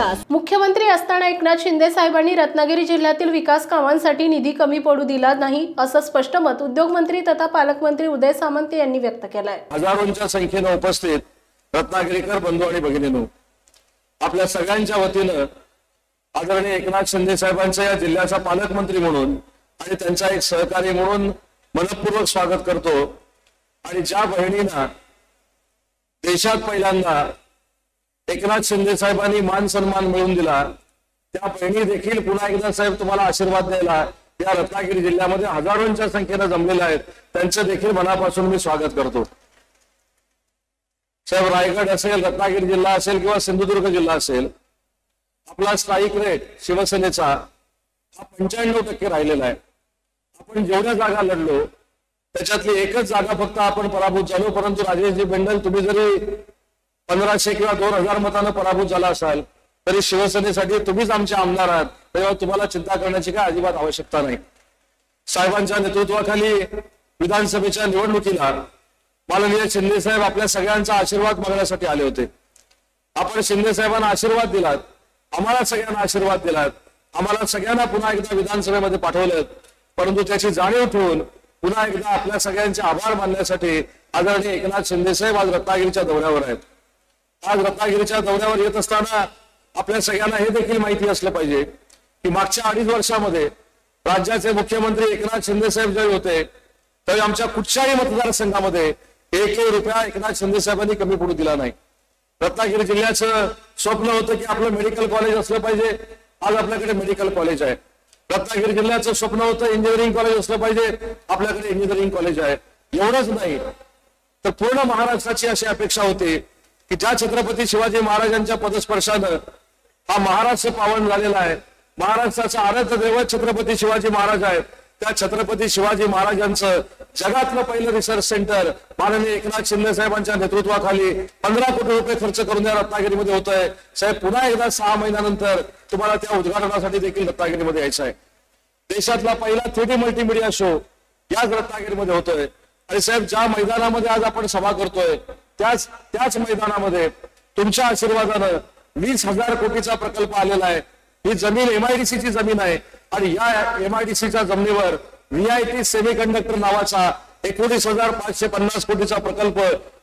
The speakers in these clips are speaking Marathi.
विकास। मुख्यमंत्री असताना एकनाथ शिंदे साहेबांनी रत्नागिरी जिल्ह्यातील विकास कामांसाठी निधी कमी पडू दिला नाही असं स्पष्ट मत उद्योगमंत्री तथा पालकमंत्री उदय सामंत यांनी व्यक्त केलं आहे। हजारोंच्या संख्येने उपस्थित रत्नागिरीकर बंधू आणि भगिनींनो, आपल्या सगळ्यांच्या वतीनं आदरणीय एकनाथ शिंदे साहेबांच्या या जिल्ह्याचा पालकमंत्री म्हणून आणि त्यांचा एक सहकारी म्हणून मनपूर्वक स्वागत करतो। आणि ज्या बहिणींना देशात पहिल्यांदा एकनाथ शिंदे साहेबांनी मान सन्मान मिळवून दिला, त्या बहिणी देखील पुन्हा एकदा साहेब तुम्हाला आशीर्वाद द्यायला या रत्नागिरी जिल्ह्यामध्ये हजारोंच्या संख्येने जमलेल्या आहेत, त्यांचं देखील मनापासून मी स्वागत करतो। साहेब, रायगड असेल, रत्नागिरी जिल्हा असेल किंवा सिंधुदुर्ग जिल्हा असेल, आपला स्ट्राईक रेट शिवसेनेचा हा 95% राहिलेला आहे। आपण जेवढ्या जागा लढलो त्याच्यातली एकच जागा फक्त आपण पराभूत झालो, परंतु राजेशजी बेंडल, तुम्ही जरी 1500 किंवा 2000 मतांना पराभूत झाला असाल तरी शिवसेनेसाठी तुम्हीच आमचे आमदार आहात, तेव्हा तुम्हाला चिंता करण्याची काय अजिबात आवश्यकता नाही। साहेबांच्या नेतृत्वाखाली विधानसभेच्या निवडणुकीला माननीय शिंदे साहेब आपल्या सगळ्यांचा आशीर्वाद मागण्यासाठी आले होते। आपण शिंदे साहेबांना आशीर्वाद दिलात, आम्हाला सगळ्यांना आशीर्वाद दिलात, आम्हाला सगळ्यांना पुन्हा एकदा विधानसभेमध्ये पाठवलं, परंतु त्याची जाणीव ठेवून पुन्हा एकदा आपल्या सगळ्यांचे आभार मानण्यासाठी आदरणीय एकनाथ शिंदे साहेब आज रत्नागिरीच्या दौऱ्यावर आहेत। आज रत्नागिरीच्या दौऱ्यावर येत असताना आपल्या सगळ्यांना हे देखील माहिती असलं पाहिजे की मागच्या 2.5 वर्षामध्ये राज्याचे मुख्यमंत्री एकनाथ शिंदे साहेब जेव्हा होते त्यावेळी आमच्या कुठच्याही मतदारसंघामध्ये एकही रुपया एकनाथ शिंदे साहेबांनी कमी पडू दिला नाही। रत्नागिरी जिल्ह्याचं स्वप्न होतं की आपलं मेडिकल कॉलेज असलं पाहिजे, आज आपल्याकडे मेडिकल कॉलेज आहे। रत्नागिरी जिल्ह्याचं स्वप्न होतं इंजिनिअरिंग कॉलेज असलं पाहिजे, आपल्याकडे इंजिनिअरिंग कॉलेज आहे। एवढंच नाही तर पूर्ण महाराष्ट्राची अशी अपेक्षा होती की ज्या छत्रपती शिवाजी महाराजांच्या पदस्पर्शानं हा महाराष्ट्र पावन झालेला आहे, महाराष्ट्राचा आराध्य दैवत छत्रपती शिवाजी महाराज आहेत, त्या छत्रपती शिवाजी महाराजांचं जगातलं पहिलं रिसर्च सेंटर माननीय एकनाथ शिंदे साहेबांच्या नेतृत्वाखाली 15 कोटी रुपये खर्च करून या रत्नागिरीमध्ये होत आहे। साहेब, पुन्हा एकदा 6 महिन्यानंतर तुम्हाला त्या उद्घाटनासाठी देखील रत्नागिरीमध्ये यायचं आहे। देशातला पहिला 3D मल्टीमीडिया शो याच रत्नागिरीमध्ये होतोय। आणि साहेब, ज्या मैदानामध्ये आज आपण सभा करतोय त्याच मैदानामध्ये तुमच्या आशीर्वादानं 20,000 कोटीचा प्रकल्प आलेला आहे। ही जमीन MIDC ची जमीन आहे आणि या MIDCच्या जमिनीवर VIT सेमीकंडक्टर नावाचा 19,550 कोटीचा प्रकल्प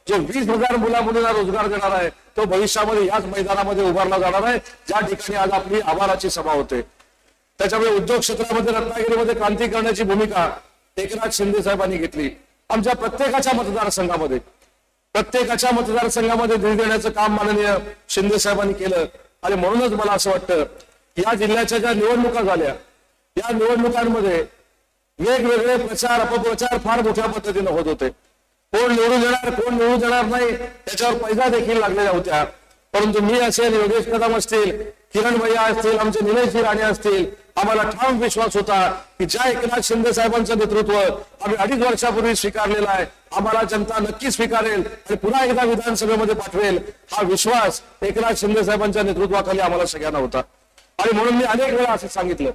जो 20,000 मुला मुलींना रोजगार देणार आहे तो भविष्यामध्ये याच मैदानामध्ये उभारला जाणार आहे, ज्या ठिकाणी आज आपली आभाराची सभा होते। त्याच्यामुळे उद्योग क्षेत्रामध्ये रत्नागिरीमध्ये क्रांती करण्याची भूमिका एकनाथ शिंदे साहेबांनी घेतली। आमच्या प्रत्येकाच्या मतदारसंघामध्ये निधी देण्याचं काम माननीय शिंदे साहेबांनी केलं। आणि म्हणूनच मला असं वाटतं या जिल्ह्याच्या ज्या निवडणुका झाल्या या निवडणुकांमध्ये वेगवेगळे प्रचार अपप्रचार फार मोठ्या पद्धतीने होत होते। कोण निवडून येणार कोण निवडून येणार नाही त्याच्यावर पैसा देखील लागलेल्या होत्या, परंतु मी असेल, योगेश कदम असतील, किरण भैया असतील, आमचे निलेश राणे असतील, आम्हाला ठाम विश्वास होता की ज्या एकनाथ शिंदे साहेबांचं नेतृत्व आम्ही 2.5 वर्षापूर्वी स्वीकारलेला आहे, आम्हाला जनता नक्की स्वीकारेल आणि पुन्हा एकदा विधानसभेमध्ये पाठवेल, हा विश्वास एकनाथ शिंदे साहेबांच्या नेतृत्वाखाली आम्हाला सगळ्यांना होता। आणि म्हणून मी अनेक वेळा असं सांगितलं,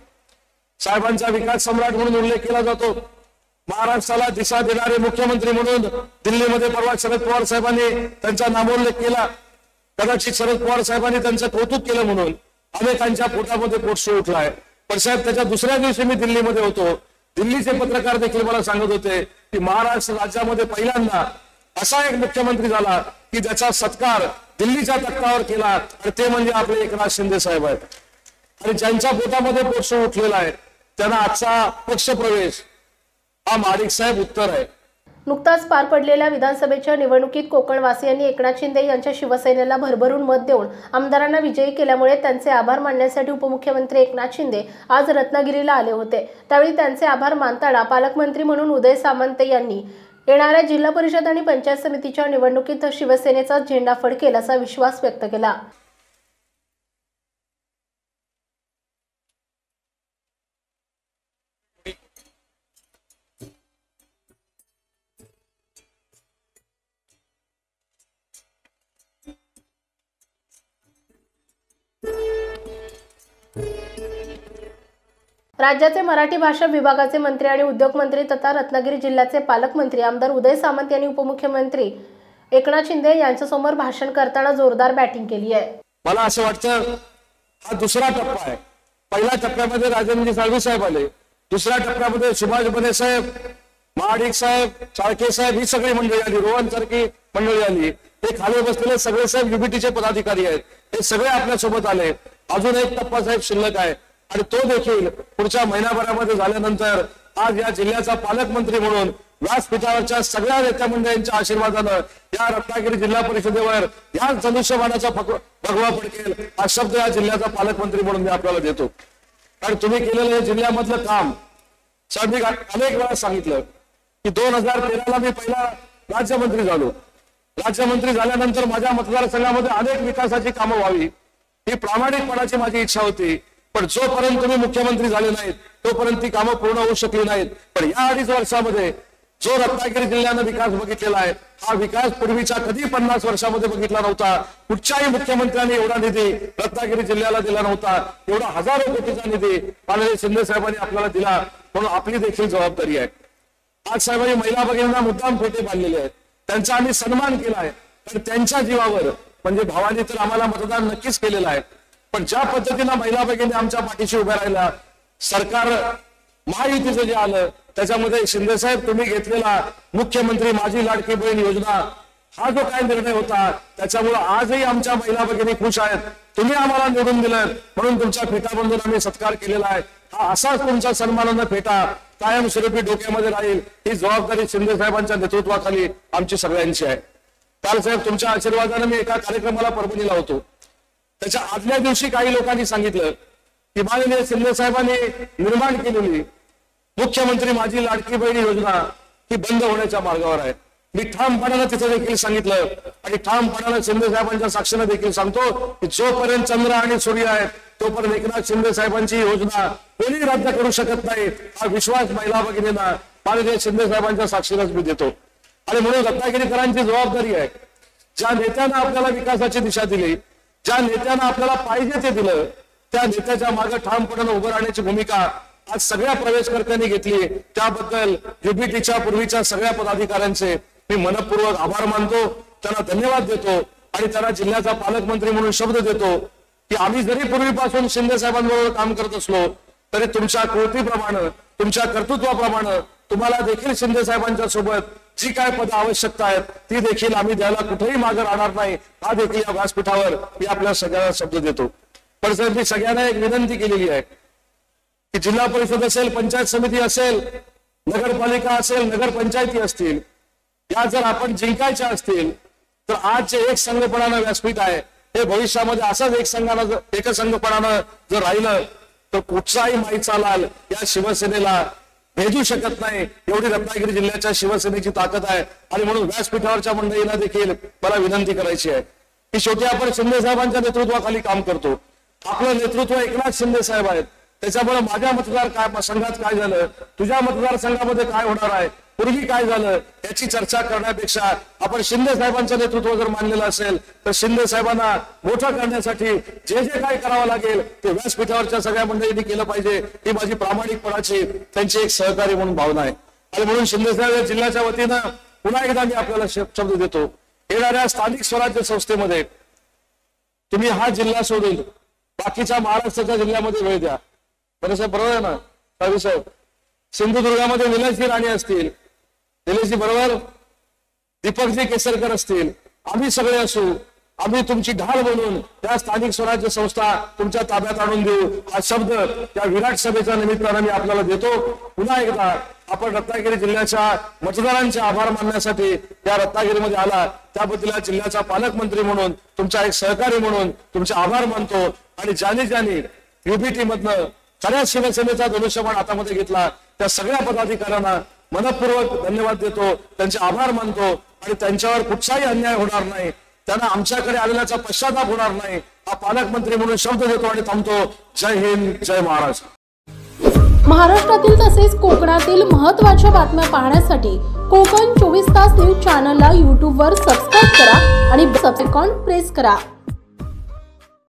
साहेबांचा विकास सम्राट म्हणून उल्लेख केला जातो, महाराष्ट्राला दिशा देणारे मुख्यमंत्री म्हणून दिल्लीमध्ये परवा शरद पवार साहेबांनी त्यांचा नामोल्लेख केला। कदाचित शरद पवार साहेबांनी त्यांचं कौतुक केलं म्हणून अनेकांच्या पोटामध्ये पोटशू उठलाय। पण साहेब, त्याच्या दुसऱ्या दिवशी मी दिल्लीमध्ये होतो, दिल्लीचे पत्रकार देखील मला सांगत होते की महाराष्ट्र राज्यामध्ये पहिल्यांदा असा एक मुख्यमंत्री झाला की ज्याचा सत्कार दिल्लीच्या तख्तावर केला आणि ते म्हणजे आपले एकनाथ शिंदे साहेब आहेत। आणि ज्यांच्या पोटामध्ये पोटशू उठलेला आहे त्यांना आजचा पक्षप्रवेश हा माडिक साहेब उत्तर आहे। नुकताच पार पडलेल्या विधानसभेच्या निवडणुकीत कोकणवासियांनी एकनाथ शिंदे यांच्या शिवसेनेला भरभरून मत देऊन आमदारांना विजयी केल्यामुळे त्यांचे आभार मानण्यासाठी उपमुख्यमंत्री एकनाथ शिंदे आज रत्नागिरीला आले होते। त्यावेळी त्यांचे आभार मानताना पालकमंत्री म्हणून उदय सामंत यांनी येणाऱ्या जिल्हा परिषद आणि पंचायत समितीच्या निवडणुकीत शिवसेनेचा झेंडा फडकेल असा विश्वास व्यक्त केला। राज्याचे मराठी भाषा विभागाचे मंत्री आणि उद्योग मंत्री तथा रत्नागिरी जिल्ह्याचे पालकमंत्री आमदार उदय सामंत यांनी उपमुख्यमंत्री एकनाथ शिंदे यांच्यासमोर भाषण करताना जोरदार बॅटिंग केली आहे। मला असं वाटतं हा दुसरा टप्पा आहे. पहिल्या टप्प्यामध्ये राजेंद्र साळवी साहेब आले, दुसऱ्या टप्प्यामध्ये सुभाष बने साहेब, महाडिक साहेब, चाळके साहेब ही सगळी मंडळी आली, रोहन सारखी मंडळी आली. हे खाली बसलेले सगळे साहेब युबीटीचे पदाधिकारी आहेत, हे सगळे आपल्या सोबत आले. अजून एक टप्पा साहेब शिल्लक आहे आणि तो देखील पुढच्या महिनाभरामध्ये झाल्यानंतर आज या जिल्ह्याचा पालकमंत्री म्हणून व्यासपीठावरच्या सगळ्या नेत्या मंडळींच्या आशीर्वादानं या रत्नागिरी जिल्हा परिषदेवर या धनुष्यबाणाचा भगवा पडकेल हा शब्द या जिल्ह्याचा पालकमंत्री म्हणून मी आपल्याला देतो. कारण तुम्ही केलेलं हे जिल्ह्यामधलं काम साहेब मी अनेक वेळा सांगितलं की 2013ला मी पहिला राज्यमंत्री झालो. राज्यमंत्री झाल्यानंतर माझ्या मतदारसंघामध्ये अनेक विकासाची कामं व्हावी ही प्रामाणिकपणाची माझी इच्छा होती. पण जोपर्यंत तुम्ही मुख्यमंत्री झाले नाहीत तोपर्यंत ती कामं पूर्ण होऊ शकली नाहीत. पण या 2.5 वर्षामध्ये जो रत्नागिरी जिल्ह्यानं विकास बघितलेला आहे हा विकास पूर्वीच्या कधी 50 वर्षामध्ये बघितला नव्हता. कुठच्याही मुख्यमंत्र्यांनी एवढा निधी रत्नागिरी जिल्ह्याला दिला नव्हता. एवढा हजारो कोटीचा निधी माननीय शिंदे साहेबांनी आपल्याला दिला, म्हणून आपली देखील जबाबदारी आहे. आज साहेबांनी महिला भगिनींना मुद्दाम फेटे बांधलेले आहेत, त्यांचा आम्ही सन्मान केला आहे. तर त्यांच्या जीवावर म्हणजे भावानी तर आम्हाला मतदान नक्कीच केलेलं आहे, पण ज्या पद्धतीनं महिला भगिनी आमच्या पाठीशी उभ्या राहिला, सरकार महायुतीचं जे आलं त्याच्यामध्ये शिंदे साहेब तुम्ही घेतलेला मुख्यमंत्री माझी लाडकी बहीण योजना हा जो काय निर्णय होता त्याच्यामुळे आजही आमच्या महिला भगिनी खुश आहेत. तुम्ही आम्हाला निवडून दिलं म्हणून तुमच्या फेटा बांधून आम्ही सत्कार केलेला आहे. हा असाच तुमच्या सन्मानानं फेटा कायमस्वरूपी डोक्यामध्ये राहील. ही जबाबदारी शिंदे साहेबांच्या नेतृत्वाखाली आमची सगळ्यांची आहे. काल साहेब तुमच्या आशीर्वादानं मी एका कार्यक्रमाला परभणीला होतो. त्याच्या आदल्या दिवशी काही लोकांनी सांगितलं की माननीय शिंदे साहेबांनी निर्माण केलेली मुख्यमंत्री माझी लाडकी बहीण योजना ही बंद होण्याच्या मार्गावर आहे. मी ठामपणानं तिथं देखील सांगितलं आणि ठामपणानं शिंदे साहेबांच्या साक्षीनं देखील सांगतो की जोपर्यंत चंद्र आणि सूर्य आहेत तोपर्यंत एकनाथ शिंदे साहेबांची योजना कोणी रद्द करू शकत नाही. हा विश्वास महिला भगिनींना माननीय शिंदे साहेबांच्या साक्षीनंच मी देतो. आणि म्हणून रत्नागिरीकरांची जबाबदारी आहे, ज्या नेत्यानं आपल्याला विकासाची दिशा दिली, ज्या नेत्यानं आपल्याला पाहिजे ते दिलं, त्या नेत्याच्या मागे ठामपणानं उभं राहण्याची भूमिका आज सगळ्या प्रवेशकर्त्यांनी घेतली. त्याबद्दल युबीटीच्या पूर्वीच्या सगळ्या पदाधिकाऱ्यांचे मी मनपूर्वक आभार मानतो, त्यांना धन्यवाद देतो आणि त्यांना जिल्ह्याचा पालकमंत्री म्हणून शब्द देतो की आम्ही जरी पूर्वीपासून शिंदे साहेबांबरोबर काम करत असलो तरी तुमच्या कृतीप्रमाणे तुमच्या कर्तृत्वाप्रमाणे तुम्हाला देखील शिंदे साहेबांच्या सोबत जी काय पद आवश्यकता आहेत ती देखील आम्ही द्यायला कुठेही मागे राहणार नाही. हा देखील या व्यासपीठावर मी आपल्या सगळ्यांना शब्द देतो. पण सर मी सगळ्यांना एक विनंती केलेली आहे की जिल्हा परिषद असेल, पंचायत समिती असेल, नगरपालिका असेल, नगरपंचायती असतील, या जर आपण जिंकायच्या असतील तर आज जे एक संघपणानं व्यासपीठ आहे हे भविष्यामध्ये असंच एकसंघपणानं जर राहिलं तर कुठचाही माईचा लाल या शिवसेनेला भेदू शकत नाही. एवढी रत्नागिरी जिल्ह्याच्या शिवसेनेची ताकद आहे. आणि म्हणून व्यासपीठावरच्या मंडळींना देखील मला विनंती करायची आहे की शेवटी आपण शिंदे साहेबांच्या नेतृत्वाखाली काम करतो. आपलं नेतृत्व एकनाथ शिंदे साहेब आहेत. त्याच्यामुळे माझ्या मतदारसंघात काय झालं, तुझ्या मतदारसंघामध्ये काय होणार आहे, पूर्वी काय झालं याची चर्चा करण्यापेक्षा आपण शिंदे साहेबांचं नेतृत्व जर मानलेलं असेल तर शिंदे साहेबांना मोठं करण्यासाठी जे जे काय करावं लागेल ते व्यासपीठावरच्या सगळ्या मंडळींनी केलं पाहिजे. ही माझी प्रामाणिकपणाची त्यांची एक सहकारी म्हणून भावना आहे. आणि म्हणून शिंदे साहेब जिल्ह्याच्या वतीनं पुन्हा एकदा मी आपल्याला शब्द देतो, येणाऱ्या स्थानिक स्वराज्य संस्थेमध्ये तुम्ही हा जिल्हा सोडून बाकीच्या महाराष्ट्राच्या जिल्ह्यामध्ये वेळ द्या. बरोबर आहे ना साहेब साहेब? सिंधुदुर्गामध्ये निलेशजी राणे असतील, निलेशजी बरोबर, दीपकजी केसरकर असतील, आम्ही सगळे असू, आम्ही तुमची ढाल बनून त्या स्थानिक स्वराज्य संस्था तुमच्या ताब्यात आणून देऊ. हा शब्द त्या विराट सभेच्या निमित्तानं मी आपल्याला देतो. पुन्हा एकदा आपण रत्नागिरी जिल्ह्याच्या मतदारांचे आभार मानण्यासाठी या रत्नागिरीमध्ये आला त्याबद्दल या जिल्ह्याचा पालकमंत्री म्हणून तुमचा एक सहकारी म्हणून तुमचे आभार मानतो. आणि ज्यांनी युबीटी मधनं खऱ्या शिवसेनेचा धनुष्यबाण हातामध्ये घेतला त्या सगळ्या पदाधिकाऱ्यांना मनपूर्वक धन्यवाद देतो, त्यांचे आभार मानतो आणि त्यांच्यावर कुठलाही अन्याय होणार नाही, त्यांना आमच्याकडे आलेल्याचा पश्चाताप होणार नाही हा पालकमंत्री म्हणून शब्द देतो आणि थांबतो. जय हिंद, जय महाराष्ट्र. महाराष्ट्रातील तसेच कोकणातील महत्त्वाच्या बातम्या पाहण्यासाठी कोकण 24 तास न्यूज चॅनलला YouTube वर सबस्क्राईब करा आणि बेल आयकॉन प्रेस करा.